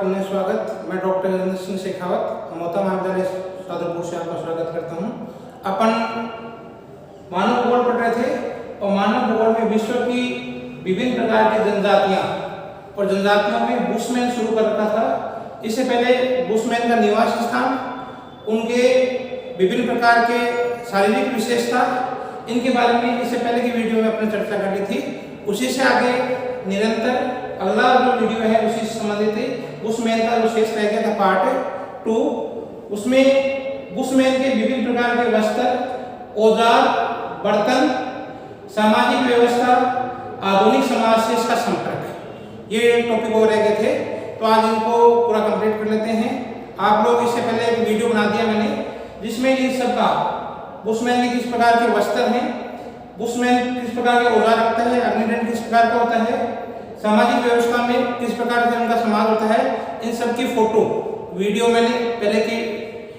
पुनः स्वागत। मैं डॉक्टर नरेंद्र सिंह शेखावत अमोता महाविद्यालय सादरपुर से आपका स्वागत करता हूं। अपन मानव भूगोल पढ़ रहे थे और मानव भूगोल में विश्व की विभिन्न प्रकार की जनजातियां और जनजातियों में बुशमैन शुरू कर रखा था। इससे पहले बुशमैन का निवास स्थान, उनके विभिन्न प्रकार के शारीरिक विशेषता, इनके बारे में इससे पहले की वीडियो में अपने चर्चा कर ली थी। उसी से आगे निरंतर अगला जो वीडियो है उसी से संबंधित है। बुशमैन का जो शेष रह गया था पार्ट 2, उसमें बुशमैन के विभिन्न प्रकार के वस्त्र, औजार, बर्तन, सामाजिक व्यवस्था, आधुनिक समाज से इसका संपर्क, ये टॉपिक और रह गए थे। तो आज इनको पूरा कंप्लीट कर लेते हैं। आप लोग इससे पहले एक वीडियो बना दिया मैंने, जिसमें इन सब का बुशमैन के किस प्रकार के वस्त्र हैं, बुशमैन किस प्रकार के औजार रखता है, अग्निदंड किस प्रकार का होता है, सामाजिक व्यवस्था में किस प्रकार से उनका समाज होता है, इन सब की फोटो वीडियो मैंने पहले की,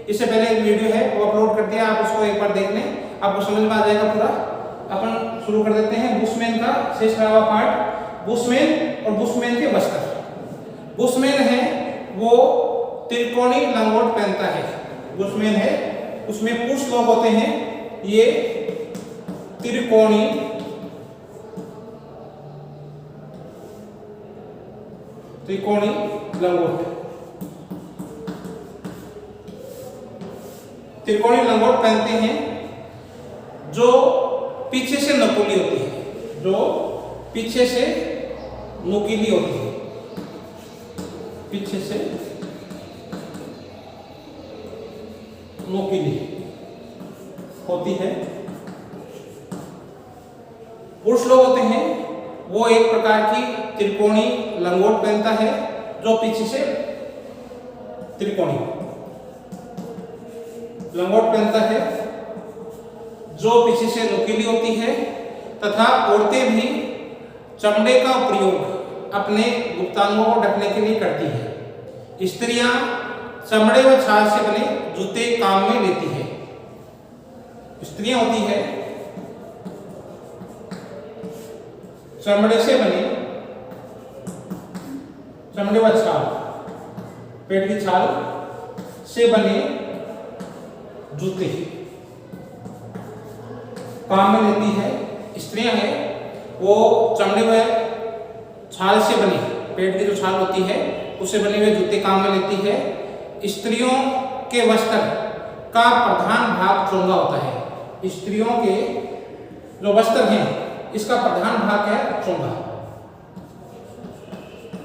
इससे पहले एक वीडियो है वो अपलोड कर दिया। आप उसको एक बार देख लें, आपको समझ में आ जाएगा पूरा। अपन शुरू कर देते हैं बुशमैन का शेष रहा हुआ पार्ट, बुशमैन और बुशमैन के वस्त्र। बुशमैन है वो त्रिकोणी लंगोट पहनता है। बुशमैन है उसमें पुरुष लोग होते हैं, ये त्रिकोणी लंगोट, त्रिकोणी लंगोट पहनते हैं जो पीछे से नुकीली होती है, जो पीछे से नुकीली होती है, पीछे से नुकीली होती है। पुरुष लोग होते हैं वो एक प्रकार की त्रिकोणी लंगोट पहनता है जो पीछे से त्रिकोणी लंगोट पहनता है जो पीछे से नुकीली होती है। तथा औरतें भी चमड़े का प्रयोग अपने गुप्तांगों को ढकने के लिए करती है। स्त्रियां चमड़े व छाल से बने जूते काम में लेती है। स्त्रियां होती है चमड़े से बने, चमड़े व छाल, पेट की छाल से बने जूते काम में लेती है। स्त्रियां हैं वो चमड़े व छाल से बने, पेट की जो छाल होती है उससे बने हुए जूते काम में लेती है। स्त्रियों के वस्त्र का प्रधान भाग चोंगा होता है। स्त्रियों के जो वस्त्र हैं इसका प्रधान भाग है चोंगा।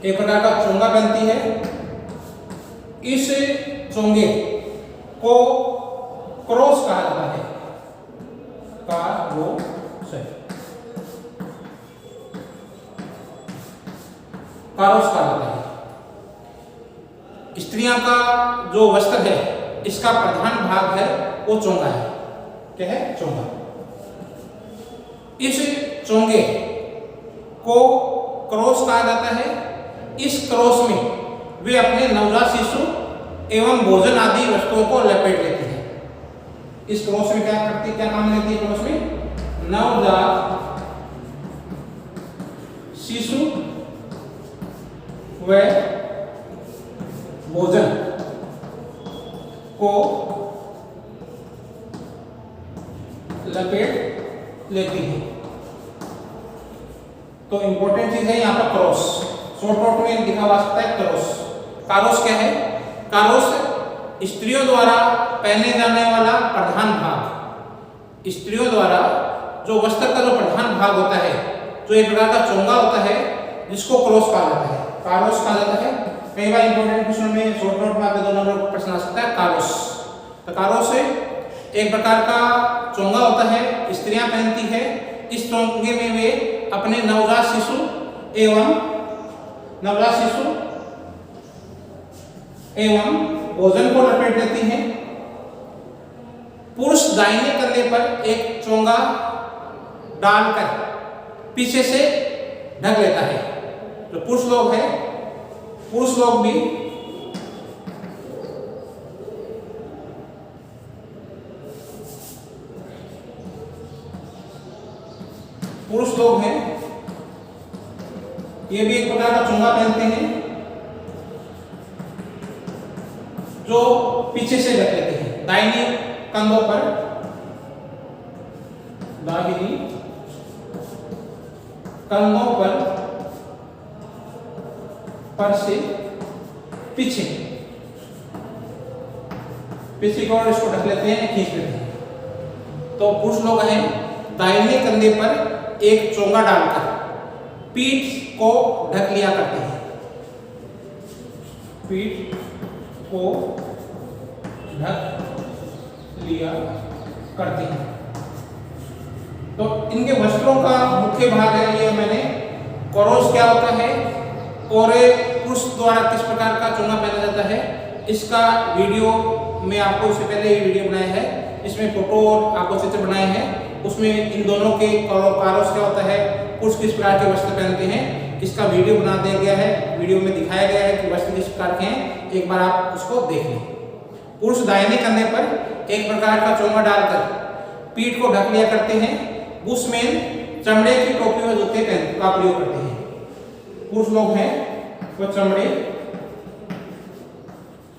एक प्रकार का चोंगा पहनती है। इस चोंगे को क्रॉस कहा जाता है। कारोस कहा जाता है। स्त्रियों का जो वस्त्र है इसका प्रधान भाग है वो चोंगा है। क्या है? चोंगा। इस चोंगे को क्रॉस कहा जाता है। इस क्रॉस में वे अपने नवजात शिशु एवं भोजन आदि वस्तुओं को लपेट लेती है। इस क्रॉस में क्या करती, क्या काम लेती है? क्रॉस में नवजात शिशु व भोजन को लपेट लेती है। तो इंपॉर्टेंट चीज है यहाँ पर क्रॉस, शॉर्ट नोट में लिखा हुआ सकता है क्रॉस। कारोस क्या है? कारोस स्त्रियों द्वारा पहने जाने वाला प्रधान भाग। स्त्रियों द्वारा जो वस्त्र का जो प्रधान भाग होता है, जो एक प्रकार का चोंगा होता है, जिसको क्रॉस कहा जाता है, कारोस कहा जाता है। कई बार इंपॉर्टेंट क्वेश्चन में शॉर्ट नोट में आपके 2 नंबर प्रश्न आ सकता है कारोस। तो कारोस एक प्रकार का चोंगा होता है, स्त्रियां पहनती है। इस चोंगे में वे अपने नवजात शिशु एवं भोजन को लपेट लेती हैं। पुरुष दाहिने कंधे पर एक चोंगा डालकर पीछे से ढक लेता है। जो पुरुष लोग हैं, पुरुष लोग भी ये भी एक प्रकार का चोंगा पहनते हैं। जो पीछे से रख लेते हैं, दाहिनी कंधों पर, दाहिनी कंधों पर से पीछे की ओर इसको ढक लेते हैं, खींच लेते हैं। तो पुरुष लोग हैं दाहिने कंधे पर एक चोंगा डालकर पीठ को ढक लिया करते हैं, पीठ को ढक लिया करते हैं। तो इनके वस्त्रों का मुख्य भाग है, ये मैंने करोस क्या होता है और पुरुष द्वारा किस प्रकार का चोंगा पहना जाता है, इसका वीडियो में आपको इससे पहले वीडियो बनाया है, इसमें फोटो और आपको चित्र बनाए हैं, उसमें इन दोनों के कारोस क्या होता है, पुरुष किस प्रकार के वस्त्र पहनते हैं, इसका वीडियो बना दिया गया है। वीडियो में दिखाया गया है कि वस्त्र किस प्रकार के हैं, एक बार आप उसको देख लें। पुरुष दाहिने कंधे पर एक प्रकार का चोंगा डालकर पीठ को ढक लिया करते हैं, उसमें चमड़े की टोपी व जूते का प्रयोग करते हैं। पुरुष लोग हैं वो चमड़े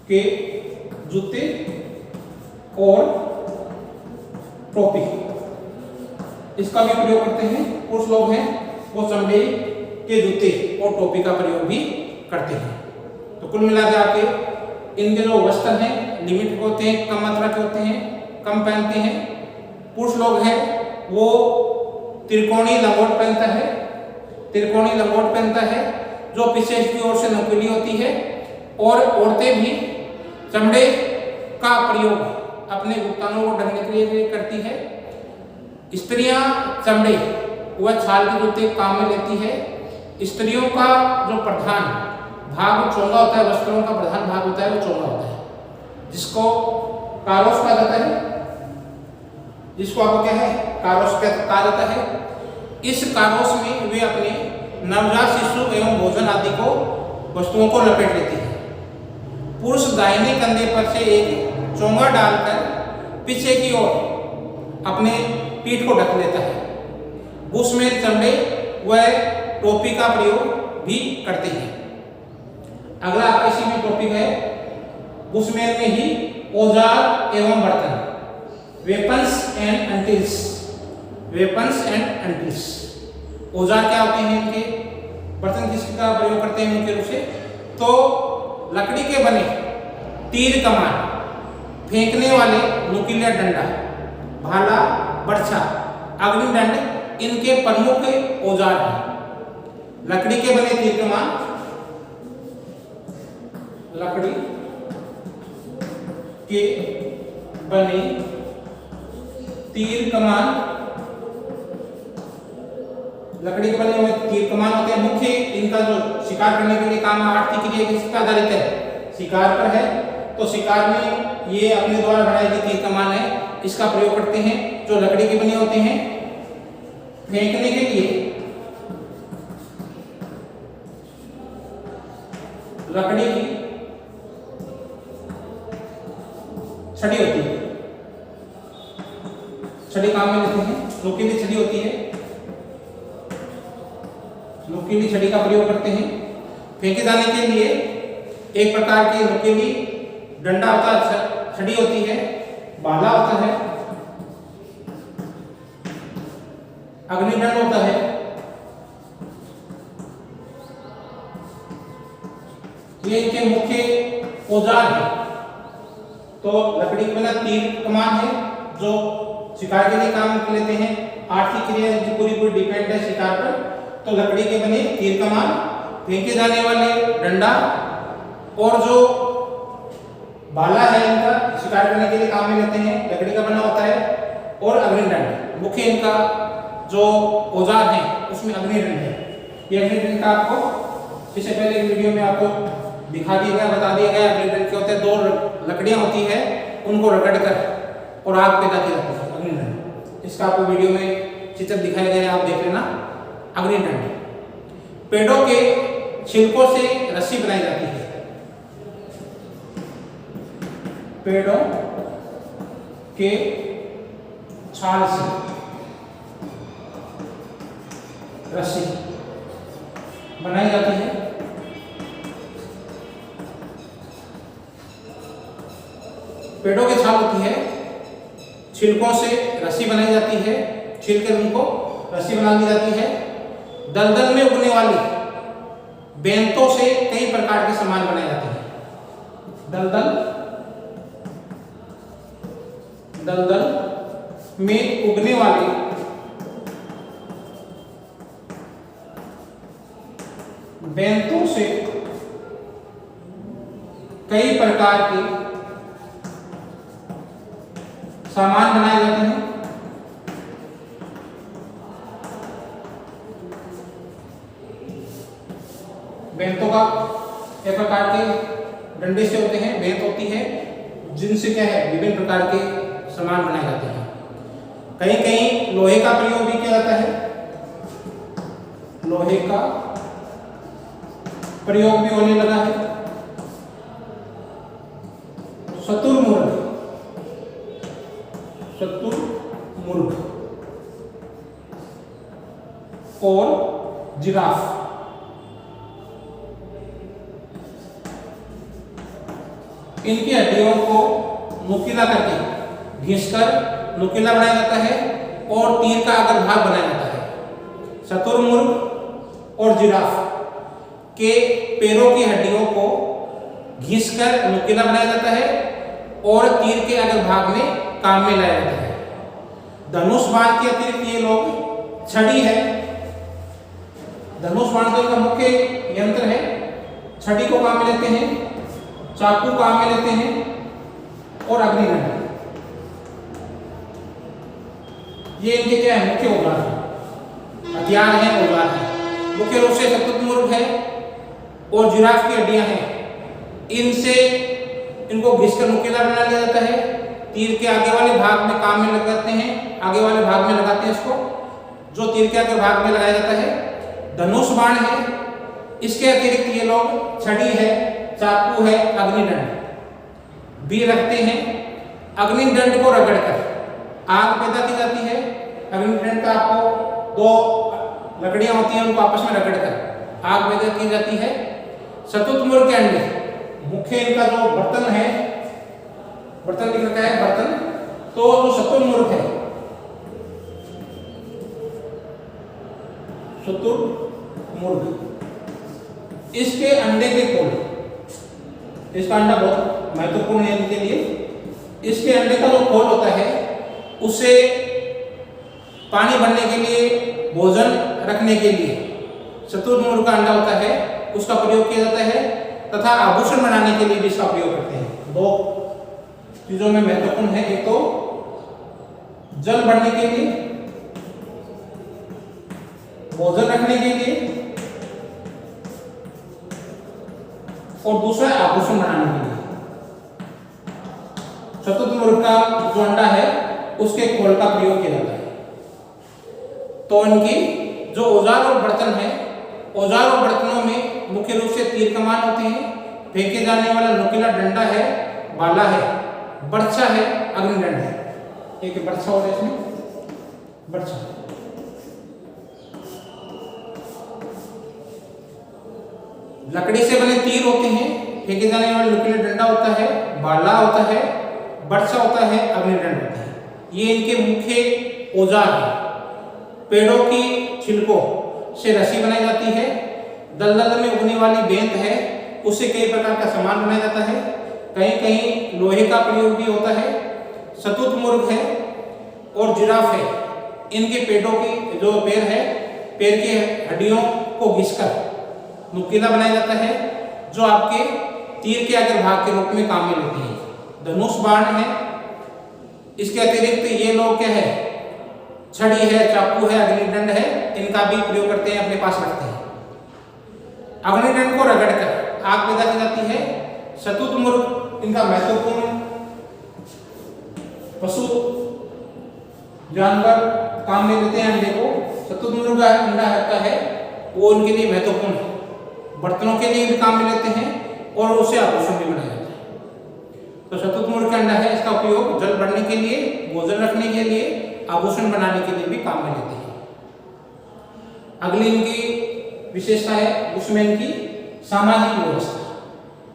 के जूते और टोपी इसका भी प्रयोग करते हैं। पुरुष लोग हैं वो चमड़े के जूते और टोपी का प्रयोग भी करते हैं। तो कुल मिला के आपके इनके जो वस्त्र हैं लिमिट होते हैं, कम मात्रा के होते हैं, कम पहनते हैं। पुरुष लोग हैं वो त्रिकोणीय लंगोट पहनता है, त्रिकोणीय लंगोट पहनता है जो पीछे की ओर से नुकीली होती है, और औरतें भी चमड़े का प्रयोग अपने घुटनों को ढकने के लिए करती है। स्त्रियां चमड़े व छाल के जूते काम में लेती है। स्त्रियों का जो प्रधान भाग चोंगा होता है, वस्त्रों का प्रधान भाग होता है वो चोंगा होता है, जिसको कारोस कहा जाता है, जिसको आपको क्या है कारोस कहा जाता है। इस कारोस में वे अपने नवजात शिशु एवं भोजन आदि को वस्तुओं को लपेट लेती है। पुरुष दाहिने कंधे पर से एक चोंगा डालकर पीछे की ओर अपने पीठ को ढक लेता है, उसमें चमड़े व टोपी का प्रयोग भी करते हैं। अगला आपका इसी में टॉपिक है, उसमें में ही औजार एवं बर्तन, वेपन्स एंड अंटिल्स, वेपन्स एंड अंटिल्स। औजार क्या होते हैं इनके, बर्तन किसका प्रयोग करते हैं मुख्य रूप से, तो लकड़ी के बने तीर कमान, फेंकने वाले नुकीला डंडा, भाला, बर्छा, अग्निदंड इनके प्रमुख औजार हैं। लकड़ी के बने तीर कमान, लकड़ी के बने तीर कमान, लकड़ी के बने हुए तीर कमान होते हैं। मुख्य इनका जो शिकार करने के लिए काम आर्थिक क्रिया किस पर आधारित है, शिकार पर है। तो शिकार में ये अपने द्वारा बनाई गई तीर कमान है, इसका प्रयोग करते हैं, जो लकड़ी के बने होते हैं। फेंकने के लिए लकड़ी की छड़ी होती है, छड़ी काम में लेते हैं। नुकीली छड़ी होती है, नुकीली छड़ी का प्रयोग करते हैं। फेंके जाने के लिए एक प्रकार की नुकीली डंडा होता है, छड़ी होती है, भाला होता है, अग्निदंड होता है। ये इनके मुख्य औजार है। तो लकड़ी के बना तीर कमान है जो शिकार के लिए काम लेते हैं। आर्थिक क्रिया इनकी पूरी पूरी डिपेंड है शिकार पर। तो लकड़ी के बने तीर कमान, फेंके जाने वाले डंडा, और जो भाला है इनका शिकार करने के लिए काम में लेते हैं, लकड़ी का बना होता है, और अग्निदंड मुख्य इनका जो औजार है उसमें अग्निदंड है। ये अग्निदंड का आपको इससे पहले वीडियो में आपको दिखा दिया गया, बता दिया गया। अग्निदंड क्या होते हैं, दो लकड़ियां होती है, उनको रगड़ कर और आग पैदा की जाती है, अग्निदंड। इसका आपको वीडियो में चित्र दिखाया गया है, आप देख लेना। अग्निदंड पेड़ों के छिलकों से रस्सी बनाई जाती है, पेड़ों के छाल से रस्सी बनाई जाती है। पेड़ों की छाल होती है, छिलकों से रस्सी बनाई जाती है, छिल कर उनको रस्सी बना दी जाती है। दलदल में उगने वाली बेंतों से कई प्रकार के सामान बनाए जाते हैं। दलदल में उगने वाली बेंतों से कई प्रकार के सामान बनाए जाते हैं। बेंतों का एक प्रकार के डंडे से होते हैं, बेंत होती है, जिनसे क्या है विभिन्न प्रकार के सामान बनाए जाते हैं। कहीं कहीं लोहे का प्रयोग भी किया जाता है, लोहे का प्रयोग भी होने लगा है। शुतुरमुर्ग और जिराफ, इनकी हड्डियों को नुकीला करके घिसकर नुकीला बनाया जाता है और तीर का अग्र भाग बनाया जाता है। शुतुरमुर्ग और जिराफ के पैरों की हड्डियों को घिसकर नुकीला बनाया जाता है और तीर के अग्र भाग में काम में लाया जाता है। धनुष बाण के अतिरिक्त ये लोग छड़ी है, धनुष बाण तो इनका मुख्य यंत्र है, छड़ी को काम में लेते हैं, चाकू काम में लेते हैं और अग्निदंड, ये इनके क्या है मुख्य औजार है, हथियार है, औजार है। मुख्य रूप से शुतुरमुर्ग है और जिराफ की हड्डियां हैं, इनसे इनको घिसकर नुकीला बना लिया जाता है। तीर के आगे वाले भाग में काम में लगाते हैं, आगे वाले भाग में लगाते हैं इसको, जो तीर के आगे भाग में लगाया जाता है। धनुष बाण है, इसके अतिरिक्त ये लोग छड़ी है, चाकू है, अग्निदंड भी रखते हैं। अग्निदंड को रगड़कर आग पैदा की जाती है। अग्निदंड का आपको दो लकड़ियां होती हैं, उनको आपस में रगड़कर आग पैदा की जाती है। शुतुरमुर्ग के अंडे, मुख्य इनका जो बर्तन है, बर्तन लिख रखा है बर्तन, तो जो शुतुरमुर्ग है, शुतुरमुर्ग, इसके अंडे के खोल, इसका अंडा बहुत महत्वपूर्ण है इनके लिए। इसके अंडे का जो खोल होता है उसे पानी भरने के लिए, भोजन रखने के लिए शुतुरमुर्ग का अंडा होता है, उसका प्रयोग किया जाता है तथा आभूषण बनाने के लिए भी इसका प्रयोग करते हैं। दो चीजों में महत्वपूर्ण है, एक तो जल भरने के लिए, भोजन रखने के लिए, और दूसरा आभूषण बनाने के लिए। शुतुरमुर्ग का जो अंडा है उसके खोल का प्रयोग किया जाता है। तो इनकी जो औजार और बर्तन है, औजार और बर्तनों में मुख्य रूप से तीर कमान होते हैं, फेंके जाने वाला नुकीला डंडा है, भाला है, बर्छा है, अग्निदंड है। एक बर्छा हो रहा है इसमें, बर्छा, लकड़ी से बने तीर होते हैं, फेंके जाने वाला नुकीला डंडा होता है, भाला होता है, बर्छा होता है, अग्निदंड होता है। ये इनके मुख्य औजार हैं। पेड़ों की छिलकों से रस्सी बनाई जाती है। दलदल में उगने वाली बेंत है, उससे कई प्रकार का सामान बनाया जाता है। कहीं कहीं लोहे का प्रयोग भी होता है। शुतुरमुर्ग है और जिराफ है, इनके पेड़ों की जो पैर है, पैर की हड्डियों को घिसकर नुकीला बनाया जाता है, जो आपके तीर के अग्र भाग के रूप में काम में लेते हैं। धनुष बाण है, इसके अतिरिक्त ये लोग क्या है, छड़ी है, चाकू है, अग्निदंड है, इनका भी प्रयोग करते हैं, अपने पास रखते हैं। अग्निदंड को रगड़कर आग पैदा की जाती है। शुतुरमुर्ग इनका महत्वपूर्ण पशु जानवर काम में लेते हैं अंडे को। शुतुरमुर्ग का अंडा रहता है वो उनके लिए महत्वपूर्ण है, बर्तनों के लिए भी काम में लेते हैं और उसे आभूषण भी बनाया जाता है। तो शुतुरमुर्ग का अंडा है, इसका उपयोग जल भरने के लिए, भोजन रखने के लिए, आभूषण बनाने के लिए भी काम में लेते हैं। अगली इनकी विशेषता है, उसमें इनकी सामाजिक व्यवस्था।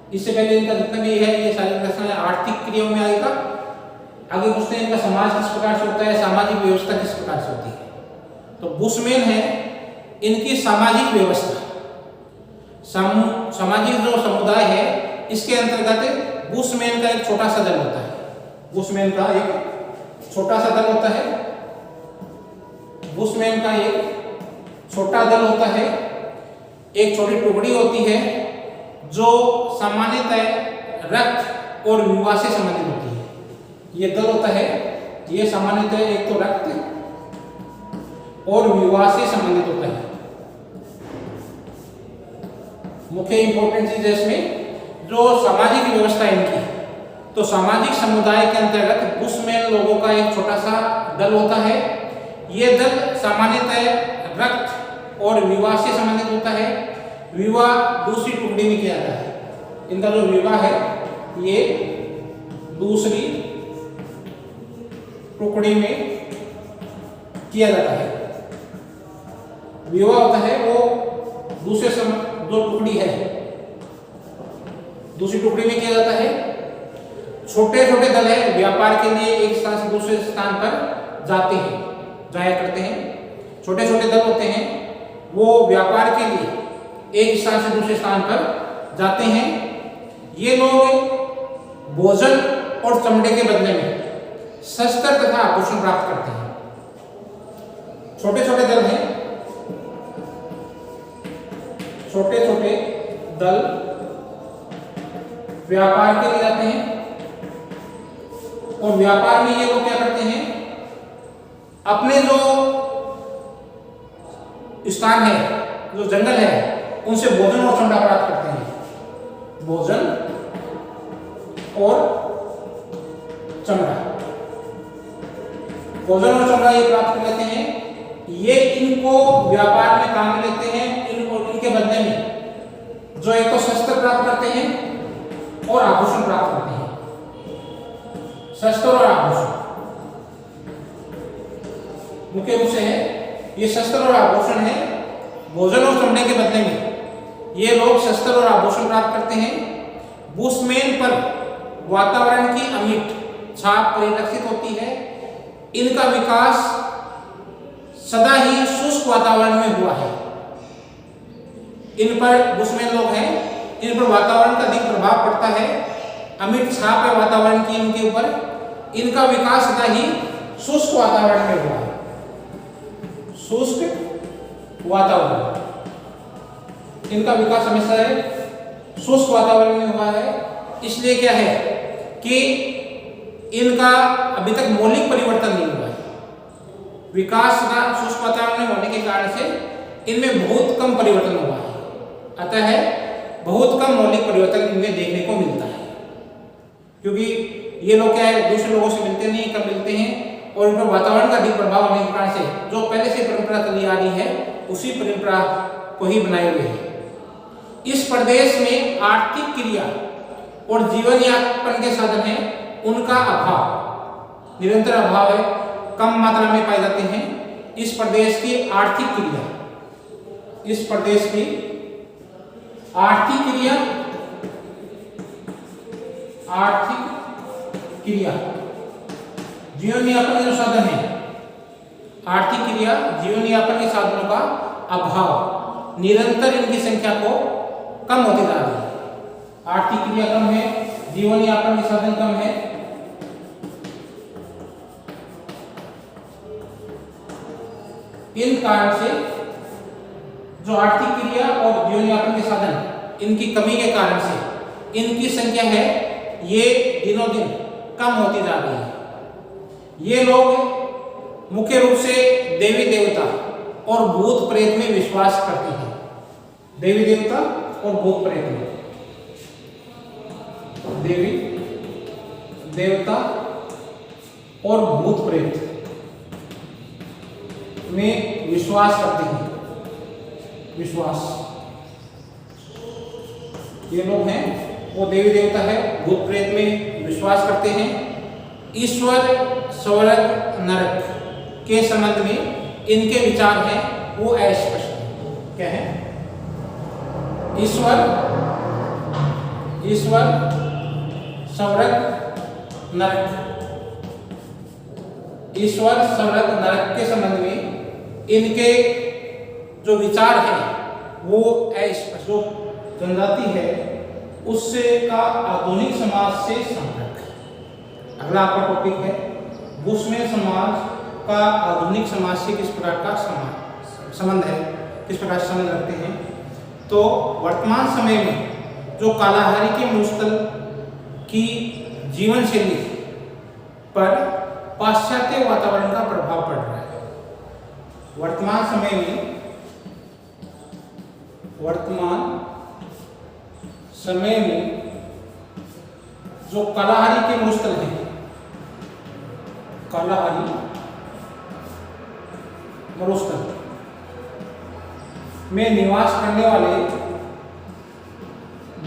इससे पहले इनका जितना भी है ये सारी प्रश्न आर्थिक क्रियाओं में आएगा। आगे पूछते हैं इनका समाज किस प्रकार से होता है, सामाजिक व्यवस्था किस प्रकार से होती है। तो बुशमैन है इनकी सामाजिक व्यवस्था, सामाजिक जो समुदाय है इसके अंतर्गत बुशमैन का एक छोटा सा दल होता है। बुशमैन का एक छोटा सा दल होता है, बुशमैन का एक छोटा दल होता है, एक छोटी टुकड़ी होती है जो सामान्यतः रक्त और विवाह से संबंधित होती है। ये दल होता है, ये सामान्यतः एक तो रक्त और विवाह से संबंधित होता है। मुख्य इंपॉर्टेंट चीज है इसमें जो सामाजिक व्यवस्था है इनकी, तो सामाजिक समुदाय के अंतर्गत बुशमैन लोगों का एक छोटा सा दल होता है। ये दल सामान्यतः रक्त और विवाह से संबंधित होता है। विवाह दूसरी टुकड़ी में किया जाता है। इनका जो विवाह है ये दूसरी टुकड़ी में किया जाता है। विवाह होता है वो दूसरे जो टुकड़ी है दूसरी टुकड़ी में किया जाता है। छोटे छोटे दल है व्यापार के लिए एक स्थान से दूसरे स्थान पर जाया करते हैं। छोटे छोटे दल होते हैं वो व्यापार के लिए एक स्थान से दूसरे स्थान पर जाते हैं। ये लोग भोजन और चमड़े के बदले में शस्त्र तथा आभूषण प्राप्त करते हैं। छोटे छोटे दल हैं, छोटे छोटे दल व्यापार के लिए जाते हैं और व्यापार में ये लोग क्या करते हैं, अपने जो स्थान है जो जंगल है उनसे भोजन और चमड़ा प्राप्त करते हैं। भोजन और चमड़ा, भोजन और चमड़ा ये प्राप्त कर लेते हैं। ये इनको व्यापार में काम में लेते हैं। इनके बदले में जो एक तो शस्त्र प्राप्त करते हैं और आभूषण प्राप्त करते हैं। शस्त्र और आभूषण मुख्य रूप से है, ये शस्त्र और आभूषण है। भोजन और चमड़े के बदले में ये लोग शस्त्र और आभूषण प्राप्त करते हैं। बुशमैन पर वातावरण की अमिट छाप परिलक्षित होती है। इनका विकास सदा ही शुष्क वातावरण में हुआ है। इन पर बुशमैन लोग हैं, इन पर वातावरण का अधिक प्रभाव पड़ता है। अमिट छाप है वातावरण की इनके ऊपर। इनका विकास सदा ही शुष्क वातावरण में हुआ है। शुष्क वातावरण, इनका विकास हमेशा है शुष्क वातावरण में हुआ है। इसलिए क्या है कि इनका अभी तक मौलिक परिवर्तन नहीं हुआ है। विकास का शुष्क वातावरण में होने के कारण से इनमें बहुत कम परिवर्तन हुआ है। अतः है बहुत कम मौलिक परिवर्तन इनमें देखने को मिलता है, क्योंकि ये लोग क्या है दूसरे लोगों से मिलते नहीं, कम मिलते हैं और इन पर वातावरण का अधिक प्रभाव होने के कारण से जो पहले से परंपरा चली आ रही है उसी परंपरा को ही बनाए हुए है। इस प्रदेश में आर्थिक क्रिया और जीवन यापन के साधन है उनका अभाव, निरंतर अभाव है, कम मात्रा में पाए जाते हैं। इस प्रदेश की आर्थिक क्रिया, इस प्रदेश की आर्थिक क्रिया, जीवन यापन के जो साधन है, आर्थिक क्रिया जीवन यापन के साधनों का अभाव, निरंतर इनकी संख्या को कम होती जा रही है। आर्थिक क्रिया कम है, जीवन यापन के साधन कम है। इन कारण से जो आर्थिक क्रिया और जीवन यापन के साधन इनकी कमी के कारण से इनकी संख्या है ये दिनों दिन कम होती जा रही है। ये लोग मुख्य रूप से देवी देवता और भूत प्रेत में विश्वास करते हैं। देवी देवता और भूत प्रेत में, देवी देवता और भूत प्रेत में विश्वास करते हैं। विश्वास, ये लोग हैं वो देवी देवता है, भूत प्रेत में विश्वास करते हैं। ईश्वर, स्वर्ग, नरक के संबंध में इनके विचार हैं वो अस्पष्ट है। क्या है? ईश्वर, स्वर्ग, नरक। ईश्वर, स्वर्ग, नरक के संबंध में इनके जो विचार है वो जो जनजाति है उससे का आधुनिक समाज से संपर्क। अगला आपका टॉपिक है बुशमैन समाज का आधुनिक समाज से किस प्रकार का संबंध है, किस प्रकार से संबंध रखते हैं। तो वर्तमान समय में जो कालाहारी के मरुस्थल की जीवन शैली पर पाश्चात्य वातावरण का प्रभाव पड़ रहा है। वर्तमान समय में जो कालाहारी के मरुस्थल हैं, कालाहारी मरुस्थल में निवास करने वाले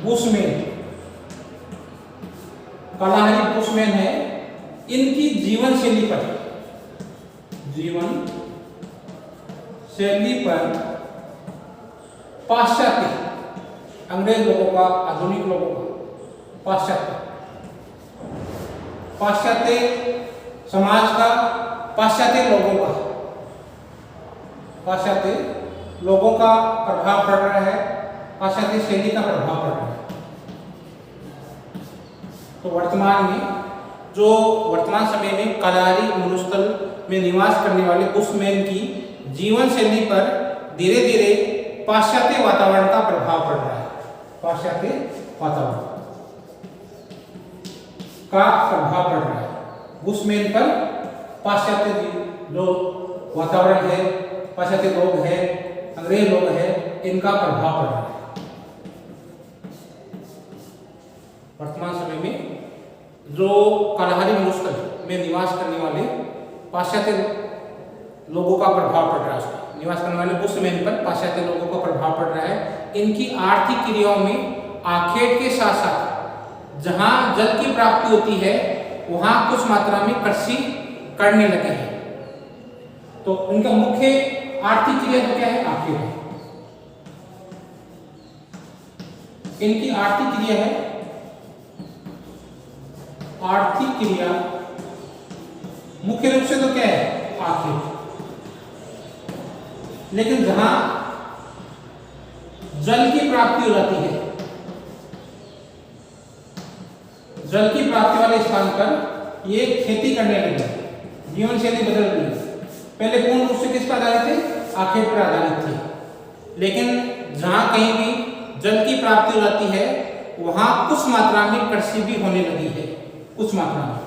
बुशमैन, कालाहारी बुशमैन है, इनकी जीवन शैली पर पाश्चात्य, अंग्रेज लोगों का, आधुनिक लोगों का, पाश्चात्य समाज का, पाश्चात्य लोगों का प्रभाव पड़ रहा है, पाश्चात्य शैली का प्रभाव पड़ रहा है। तो वर्तमान समय में कालाहारी मरुस्थल में निवास करने वाले बुशमैन की जीवन शैली पर धीरे धीरे पाश्चात्य वातावरण का प्रभाव पड़ रहा है। पाश्चात्य वातावरण का प्रभाव पड़ रहा है बुशमैन पर। पाश्चात्य जो वातावरण है, पाश्चात्य लोग हैं, अंग्रेज लोग हैं, इनका प्रभाव पड़ रहा है। वर्तमान समय में जो कालाहारी मरुस्थल में निवास करने वाले पाश्चात्य लोगों का प्रभाव पड़ रहा है, निवास करने वाले बुशमैन पर पाश्चात्य लोगों का प्रभाव पड़ रहा है। इनकी आर्थिक क्रियाओं में आखेट के साथ साथ जहां जल की प्राप्ति होती है वहां कुछ मात्रा में कृषि करने लगे हैं। तो उनका मुख्य आर्थिक क्रिया तो क्या है? आखेट है। इनकी आर्थिक क्रिया है, आर्थिक क्रिया मुख्य रूप से तो क्या है? आखेट। लेकिन जहां जल की प्राप्ति हो जाती है, जल की प्राप्ति वाले स्थान पर ये खेती करने लगे, जीवन शैली बदल गई। पहले पूर्ण रूप से किस पर आधारित थे? आखेट पर आधारित थे। लेकिन जहां कहीं भी जल की प्राप्ति हो जाती है वहां कुछ मात्रा में कृषि भी होने लगी है। कुछ मात्रा में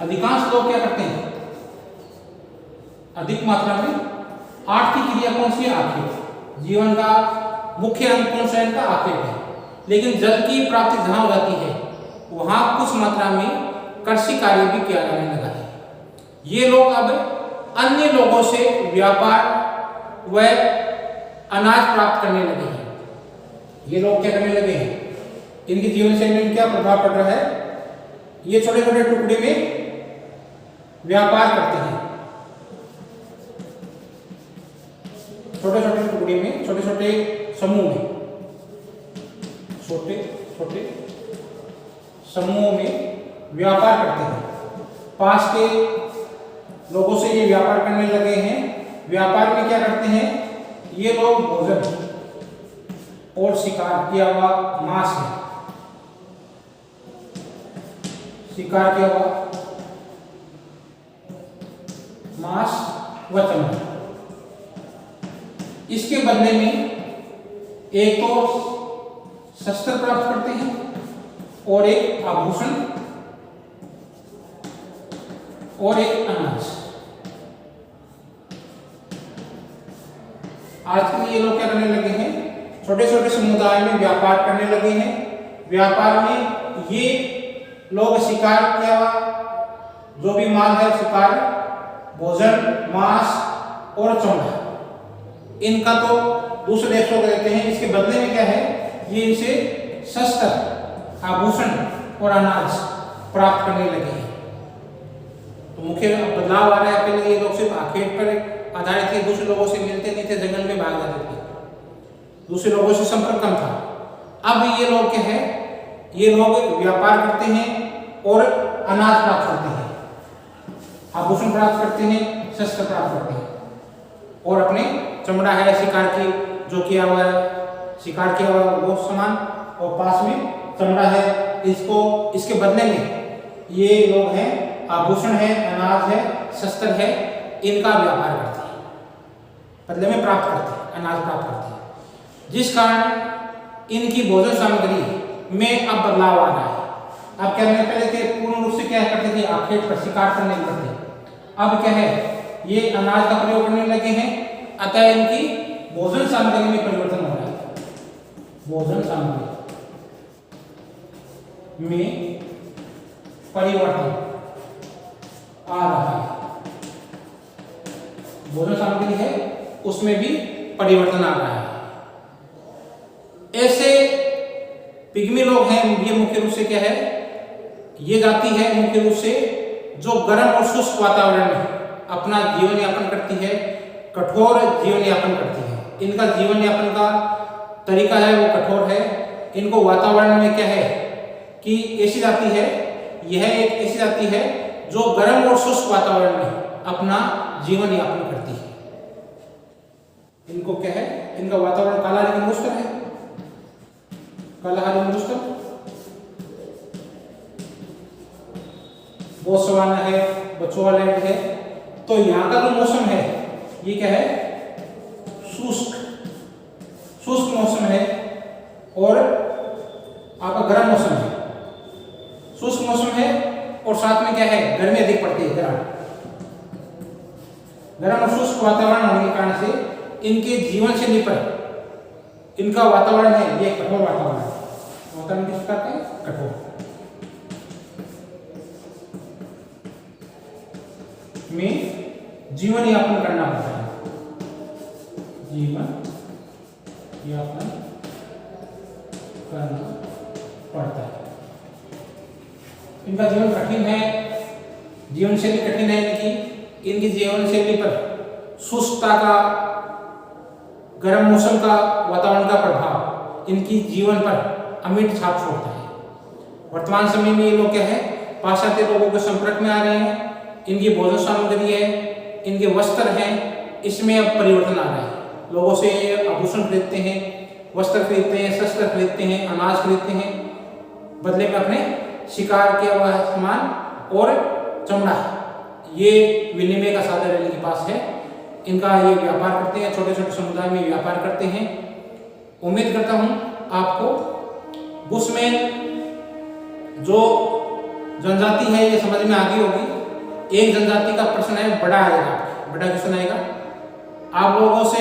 अधिकांश लोग क्या करते हैं? अधिक मात्रा में आर्थिक क्रिया कौन सी है? आखेट। जीवन का मुख्य अंग कौन सा इनका? आखेट है। लेकिन जल की प्राप्ति जहां हो जाती है वहां कुछ मात्रा में कृषि कार्य भी किया जाने लगा है। ये लोग अब अन्य लोगों से व्यापार व अनाज प्राप्त करने लगे हैं। ये लोग क्या करने लगे हैं? इनकी जीवन शैली में क्या प्रभाव पड़ रहा है? ये छोटे छोटे टुकड़े में व्यापार करते हैं। छोटे छोटे टुकड़े में, छोटे छोटे समूह में, छोटे छोटे समूहों में व्यापार करते हैं। पास के लोगों से ये व्यापार करने लगे हैं। व्यापार में क्या करते हैं? ये लोग भोजन और शिकार किया हुआ मांस है, शिकार किया हुआ मांस व चमड़ा, इसके बदले में एक तो शस्त्र प्राप्त करते हैं और एक आभूषण और एक अनाज। आजकल ये लोग क्या करने लगे हैं? छोटे छोटे समुदाय में व्यापार करने लगे हैं। व्यापार में ये लोग शिकार किया जो भी माल है, शिकार, भोजन, मांस और चमड़ा, इनका तो दूसरे देशों को देते हैं। इसके बदले में क्या है? ये इनसे शस्त्र, आभूषण और अनाज प्राप्त करने लगे हैं। तो मुख्य बदलाव आ रहा है। पहले ये लोग सिर्फ आखेट पर आधारित थे, दूसरे लोगों से मिलते नहीं थे, जंगल में भाग जाते थे। दूसरे लोगों से संपर्क कम था। अब ये लोग क्या है, ये लोग व्यापार करते हैं और अनाज प्राप्त करते हैं, आभूषण प्राप्त करते हैं, शस्त्र प्राप्त करते हैं, और अपने चमड़ा है शिकार की जो किया हुआ है, शिकार किया हुआ वो सामान, और पास में चमड़ा है, इसको इसके बदले में ये लोग हैं आभूषण है, अनाज है, शस्त्र है, इनका व्यापार करते हैं, बदले में प्राप्त करते हैं, अनाज प्राप्त करते हैं, जिस कारण इनकी भोजन सामग्री में अब बदलाव आ रहा है। अब क्या है, पहले थे पूर्ण रूप से क्या करते थे, आखेट पर शिकार करने लगते थे, अब क्या है ये अनाज का प्रयोग करने लगे हैं, अतः इनकी भोजन सामग्री में परिवर्तन हो रहा है, भोजन सामग्री में परिवर्तन आ रहा है, भोजन सामग्री है उसमें भी परिवर्तन आ रहा है। ऐसे पिग्मी लोग हैं, ये मुख्य रूप से क्या है, ये जाति है मुख्य रूप से जो गर्म और शुष्क वातावरण में अपना जीवन यापन करती है, कठोर जीवन यापन करती है। इनका जीवन यापन का तरीका है वो कठोर है। इनको वातावरण में क्या है कि ऐसी जाति है, यह एक ऐसी जाति है जो गर्म और शुष्क वातावरण में अपना जीवन यापन करती है। इनको क्या है, इनका वातावरण काला लेकिन मुश्किल है, काला मुश्किल, बोत्सवाना है, बोत्सवानालैंड है, तो यहाँ का जो मौसम है ये क्या है, शुष्क मौसम है, और आपका गर्म मौसम है, शुष्क मौसम है, और साथ में क्या है, गर्मी अधिक पड़ती है, गर्म और शुष्क वातावरण होने के कारण से इनके जीवन शैली पर इनका वातावरण है ये कठोर वातावरण है, वातावरण किस प्रकार का है, कठोर में जीवन यापन करना पड़ता है, जीवन यापन करना पड़ता है। इनका जीवन कठिन है, जीवन शैली कठिन है इनकी जीवन शैली पर शुष्कता का, गर्म मौसम का, वातावरण का प्रभाव इनकी जीवन पर अमिट छाप छोड़ता है। वर्तमान समय में ये लोग क्या है, पाश्चात्य लोगों के संपर्क में आ रहे हैं, इनकी भोजन सामग्री है, इनके वस्त्र हैं, इसमें अब परिवर्तन आ रहा है। लोगों से आभूषण खरीदते हैं, वस्त्र खरीदते हैं, शस्त्र खरीदते हैं, अनाज खरीदते हैं, बदले में अपने शिकार किया हुआ सामान और चमड़ा ये विनिमय का साधन इनके पास है। इनका ये व्यापार करते हैं, छोटे छोटे समुदाय में व्यापार करते हैं। उम्मीद करता हूँ आपको बुशमैन जो जनजाति है ये समझ में आ गई होगी। एक जनजाति का प्रश्न है, बड़ा आएगा, बड़ा क्वेश्चन आएगा। आप लोगों से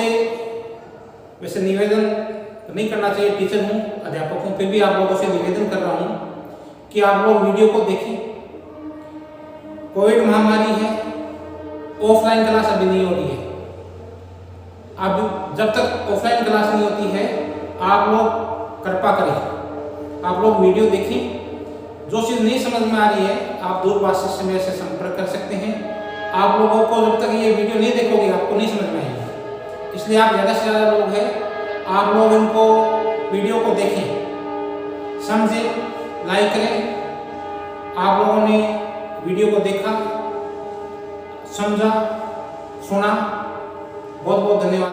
वैसे निवेदन नहीं करना चाहिए, टीचर हूँ, अध्यापक हूँ, फिर भी आप लोगों से निवेदन कर रहा हूँ कि आप लोग वीडियो को देखें। कोविड महामारी है, ऑफलाइन क्लास अभी नहीं हो रही है। अब जब तक ऑफलाइन क्लास नहीं होती है, आप लोग कृपा करें, आप लोग वीडियो देखें। जो चीज़ नहीं समझ में आ रही है आप दूरभाष से मेरे से संपर्क कर सकते हैं। आप लोगों को जब तक ये वीडियो नहीं देखोगे आपको नहीं समझ में आएगी, इसलिए आप ज़्यादा से ज़्यादा लोग हैं, आप लोग इनको वीडियो को देखें, समझें, लाइक करें। आप लोगों ने वीडियो को देखा, समझा, सुना, बहुत बहुत धन्यवाद।